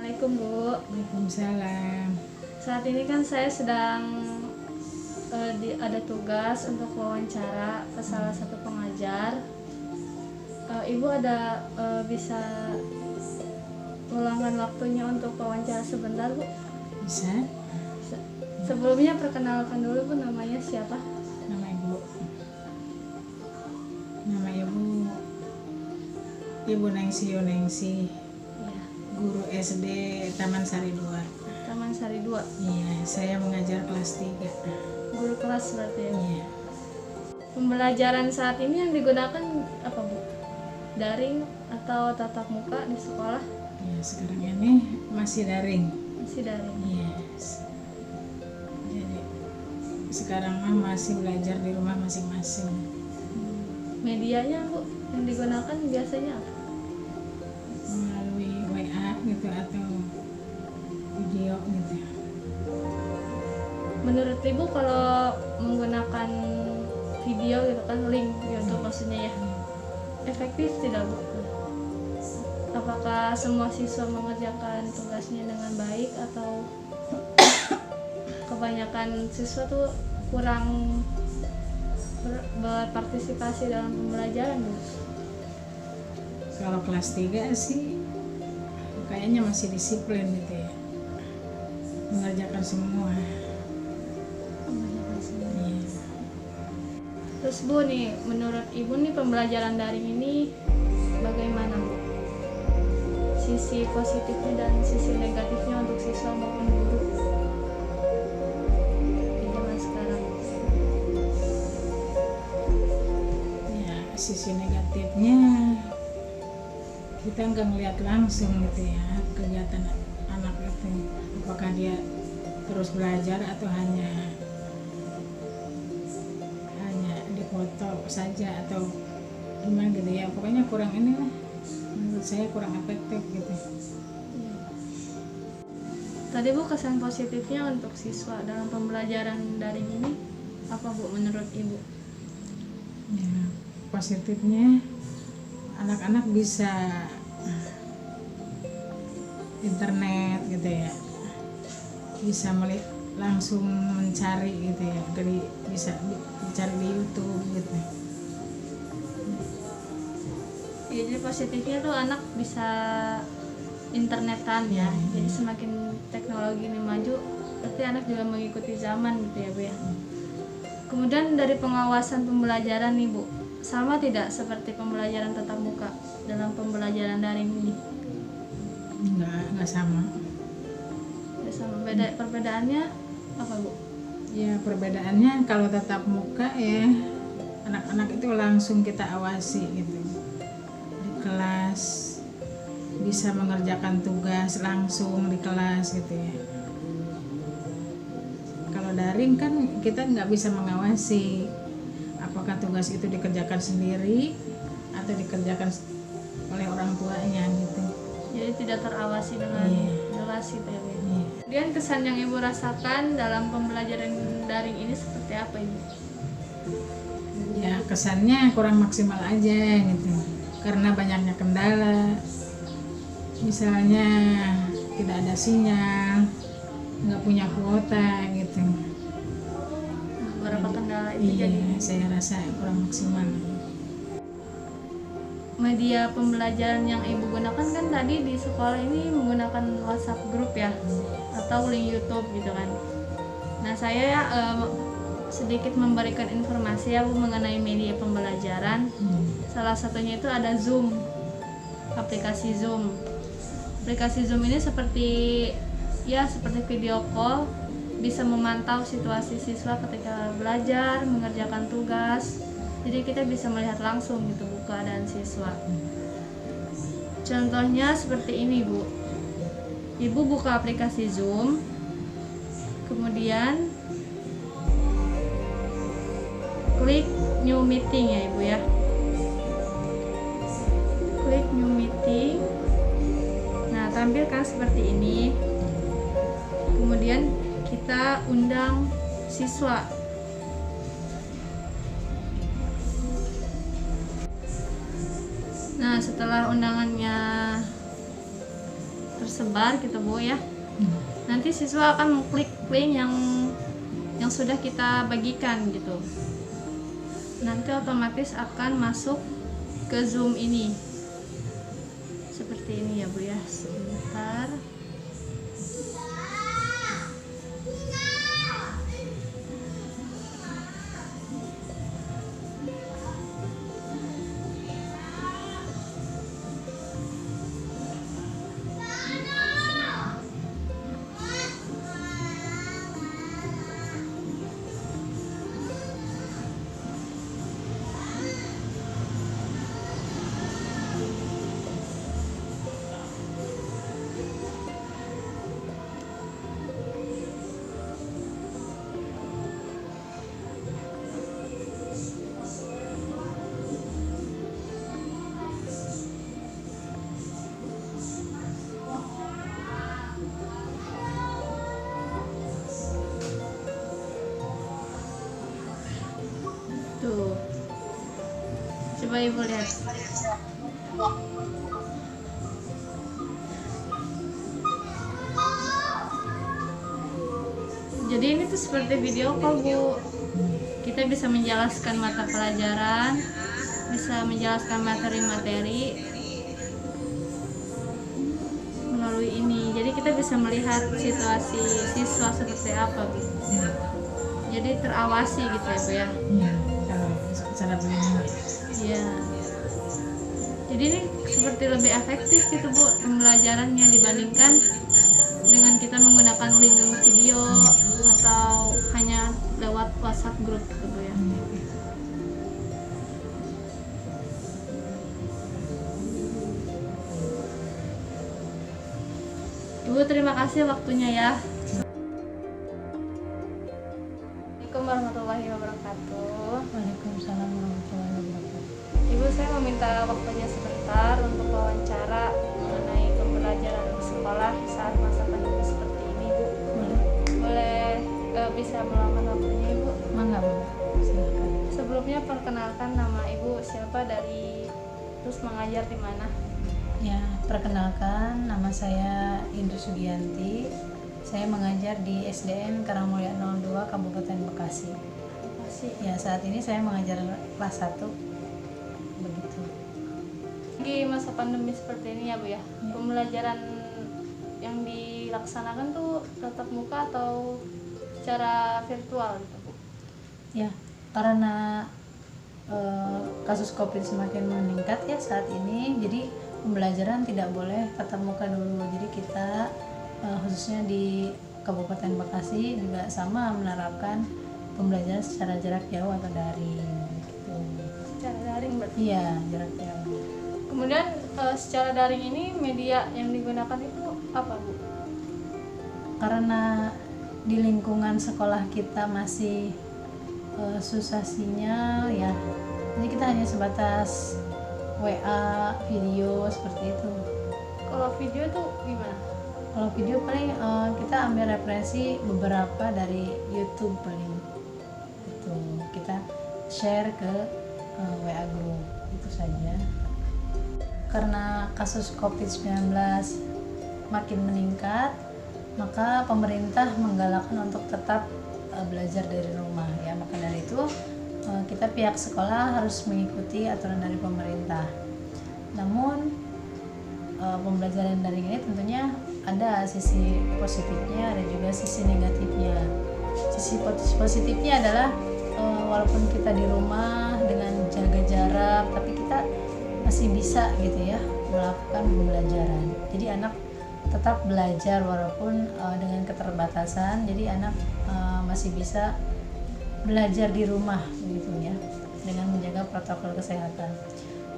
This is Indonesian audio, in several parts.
Assalamualaikum Bu. Waalaikumsalam. Saat ini kan saya sedang ada tugas untuk wawancara ke salah satu pengajar. Ibu ada bisa meluangkan waktunya untuk wawancara sebentar Bu? Bisa? Sebelumnya perkenalkan dulu Bu, namanya siapa? Nama ibu? Nama Ibu Nengsi Yonengsi, Iya. guru SD Taman Sari 2. Taman Sari 2. Iya, saya mengajar kelas 3. Guru kelas berarti ya. Iya. Pembelajaran saat ini yang digunakan apa Bu? Daring atau tatap muka di sekolah? Ya, sekarang ini masih daring. Masih daring. Iya. Jadi sekarang mah masih belajar di rumah masing-masing. Medianya Bu yang digunakan biasanya apa? Melalui WA gitu atau video gitu. Menurut Ibu kalau menggunakan video gitu kan, link YouTube maksudnya ya, efektif tidak Bu? Apakah semua siswa mengerjakan tugasnya dengan baik atau kebanyakan siswa tuh kurang berpartisipasi dalam pembelajaran Bu? Kalau kelas 3 sih kayaknya masih disiplin gitu ya, mengerjakan semua. Iya. Terus Bu nih, menurut Ibu nih pembelajaran daring ini bagaimana Bu? Sisi positifnya dan sisi negatifnya untuk siswa maupun guru di zaman sekarang. Ya, sisi negatifnya kita nggak ngeliat langsung gitu ya kegiatan anak itu, apakah dia terus belajar atau hanya dipoto saja atau gimana gitu ya, pokoknya kurang ini lah, menurut saya kurang efektif gitu. Tadi Bu, kesan positifnya untuk siswa dalam pembelajaran daring ini apa Bu menurut Ibu? Ya, positifnya anak-anak bisa internet gitu ya, bisa langsung mencari gitu ya, bisa dicari di YouTube gitu. Ya, jadi positifnya tuh anak bisa internetan ya. Jadi semakin teknologi ini maju, berarti anak juga mengikuti zaman gitu ya Bu ya. Kemudian dari pengawasan pembelajaran nih Bu, sama tidak seperti pembelajaran tatap muka dalam pembelajaran daring ini? Enggak sama. Ya, sama. Perbedaannya apa Bu? Ya, perbedaannya kalau tatap muka ya anak-anak itu langsung kita awasi gitu di kelas, bisa mengerjakan tugas langsung di kelas gitu ya. Kalau daring kan kita nggak bisa mengawasi apakah tugas itu dikerjakan sendiri atau dikerjakan oleh orang tuanya gitu. Jadi tidak terawasi dengan jelas gitu ya Bu. Kemudian kesan yang Ibu rasakan dalam pembelajaran daring ini seperti apa Ibu? Ya, kesannya kurang maksimal aja gitu, karena banyaknya kendala. Misalnya tidak ada sinyal, nggak punya kuota gitu. Beberapa kendala itu Iya, jadi saya rasa kurang maksimal. media pembelajaran yang Ibu gunakan kan tadi di sekolah ini menggunakan WhatsApp grup ya, atau link YouTube gitu kan. Nah, saya sedikit memberikan informasi ya Bu mengenai media pembelajaran. Salah satunya itu ada Zoom, aplikasi Zoom. Aplikasi Zoom ini seperti video call, bisa memantau situasi siswa ketika belajar, mengerjakan tugas. Jadi kita bisa melihat langsung gitu Bu keadaan siswa. Contohnya seperti ini Bu. Ibu buka aplikasi Zoom, kemudian klik new meeting ya Ibu ya. Klik new meeting. Nah, tampilkan seperti ini. Kemudian kita undang siswa. Nah, setelah undangannya tersebar gitu Bu ya. Nanti siswa akan mengklik link yang sudah kita bagikan gitu. Nanti otomatis akan masuk ke Zoom ini. Seperti ini ya Bu ya. Sebentar. Tuh. Coba Ibu lihat. Jadi ini tuh seperti video call Bu. Kita bisa menjelaskan mata pelajaran, bisa menjelaskan materi-materi melalui ini. Jadi kita bisa melihat situasi siswa seperti apa Bu. Jadi terawasi gitu ya Bu ya. Kalau cara begini. Iya. Jadi ini seperti lebih efektif gitu Bu pembelajarannya dibandingkan dengan kita menggunakan link video atau hanya lewat WhatsApp grup gitu Bu ya. Ibu terima kasih waktunya ya. Assalamualaikum warahmatullahi wabarakatuh. Waalaikumsalam warahmatullahi wabarakatuh. Ibu, saya meminta waktunya sebentar untuk wawancara mengenai pembelajaran sekolah saat masa pandemi seperti ini, Bu. Boleh bisa meluangkan waktunya, Ibu? Mangga Bu, silakan. Sebelumnya perkenalkan nama Ibu siapa, terus mengajar di mana? Ya, perkenalkan nama saya Indri Sugianti. Saya mengajar di SDN Karangmulia 02 Kabupaten Bekasi. Masih. Ya, saat ini saya mengajar kelas 1. Begitu. Di masa pandemi seperti ini ya Bu ya, pembelajaran yang dilaksanakan tuh tatap muka atau secara virtual gitu Bu? Ya, karena kasus COVID semakin meningkat ya saat ini, jadi pembelajaran tidak boleh tatap muka dulu. Jadi kita khususnya di Kabupaten Bekasi juga sama menerapkan pembelajaran secara jarak jauh atau daring gitu. Secara daring berarti? Iya, jarak jauh. Kemudian secara daring ini media yang digunakan itu apa Bu? Karena di lingkungan sekolah kita masih susah sinyal ya, jadi kita hanya sebatas WA, video seperti itu. Kalau video tuh gimana? Kalau video paling kita ambil referensi beberapa dari YouTube paling itu kita share ke WA group itu saja. Karena kasus COVID-19 makin meningkat, maka pemerintah menggalakkan untuk tetap belajar dari rumah ya. Maka dari itu kita pihak sekolah harus mengikuti aturan dari pemerintah. Namun pembelajaran daring ini tentunya ada sisi positifnya, ada juga sisi negatifnya. Sisi positifnya adalah walaupun kita di rumah dengan jaga jarak, tapi kita masih bisa gitu ya melakukan pembelajaran. Jadi anak tetap belajar walaupun dengan keterbatasan. Jadi anak masih bisa belajar di rumah gitu ya, dengan menjaga protokol kesehatan.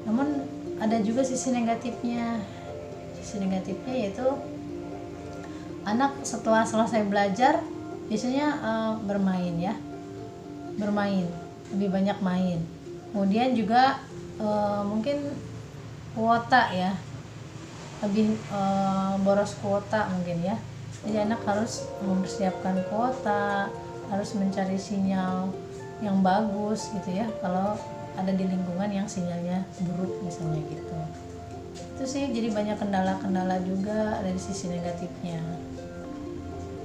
Namun ada juga sisi negatifnya. Sisi negatifnya yaitu anak setelah selesai belajar biasanya bermain ya, lebih banyak main. Kemudian juga mungkin kuota ya, lebih boros kuota mungkin ya. Jadi anak harus mempersiapkan kuota, harus mencari sinyal yang bagus gitu ya, kalau ada di lingkungan yang sinyalnya buruk misalnya gitu. Itu sih jadi banyak kendala-kendala juga dari sisi negatifnya.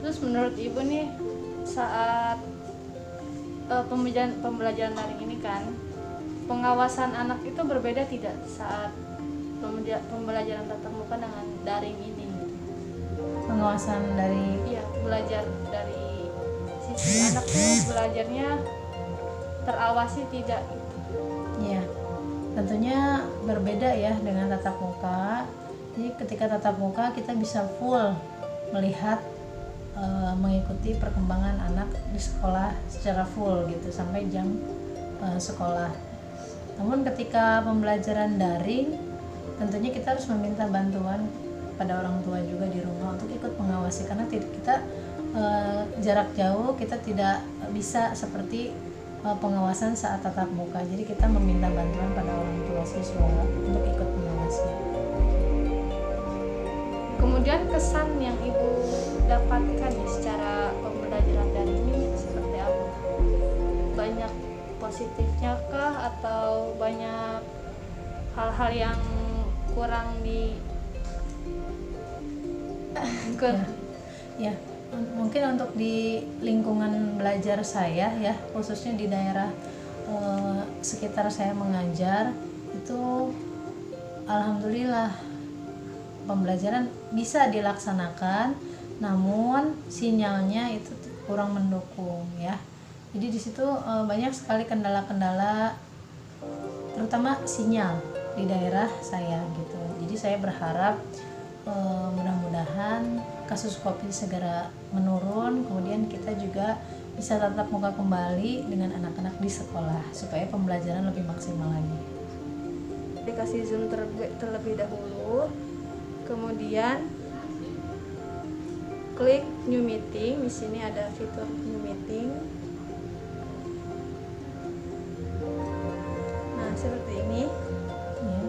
Terus menurut Ibu nih, saat pembelajaran daring ini kan, pengawasan anak itu berbeda tidak saat pembelajaran tatap muka dengan daring ini? Pengawasan dari Iya, belajar dari sisi anak tuh belajarnya terawasi tidak? ya tentunya berbeda ya dengan tatap muka. Jadi ketika tatap muka kita bisa full melihat mengikuti perkembangan anak di sekolah secara full gitu sampai jam sekolah. Namun ketika pembelajaran daring tentunya kita harus meminta bantuan pada orang tua juga di rumah untuk ikut mengawasi, karena kita jarak jauh kita tidak bisa seperti pengawasan saat tatap muka. Jadi kita meminta bantuan pada orang tua siswa untuk ikut mengawasi. Kemudian kesan yang Ibu dapatkan nih secara pembelajaran daring ini seperti apa? Banyak positifnya kah atau banyak hal-hal yang kurang di Ya, mungkin untuk di lingkungan belajar saya ya, khususnya di daerah sekitar saya mengajar itu, alhamdulillah pembelajaran bisa dilaksanakan, namun sinyalnya itu kurang mendukung ya. Jadi di situ banyak sekali kendala-kendala, terutama sinyal di daerah saya gitu. Jadi saya berharap mudah-mudahan kasus COVID segera menurun, kemudian kita juga bisa tatap muka kembali dengan anak-anak di sekolah supaya pembelajaran lebih maksimal lagi. aplikasi Zoom terlebih dahulu, kemudian klik New Meeting. Di sini ada fitur New Meeting. Nah, seperti ini. Ya.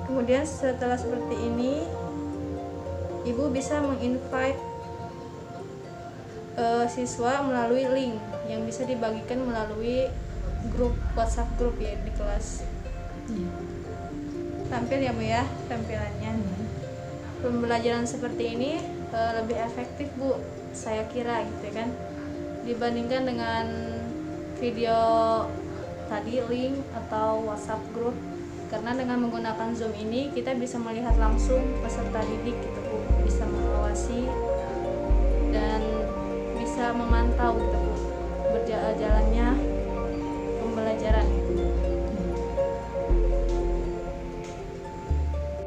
Kemudian setelah seperti ini, Ibu bisa menginvite siswa melalui link yang bisa dibagikan melalui grup WhatsApp grup ya di kelas. Ya. Tampil ya Bu ya tampilannya. Pembelajaran seperti ini lebih efektif Bu, saya kira gitu kan, dibandingkan dengan video tadi link atau WhatsApp grup. Karena dengan menggunakan Zoom ini kita bisa melihat langsung peserta didik gitu Bu, bisa mengawasi dan bisa memantau gitu Bu berjalannya pembelajaran.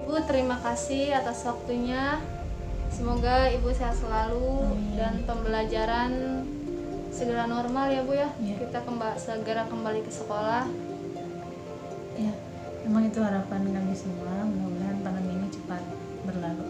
Ibu terima kasih atas waktunya. Semoga Ibu sehat selalu dan pembelajaran segera normal ya Bu ya. Ya. Kita segera kembali ke sekolah. Ya, memang itu harapan kami semua, mudah-mudahan pandemi ini cepat berlalu.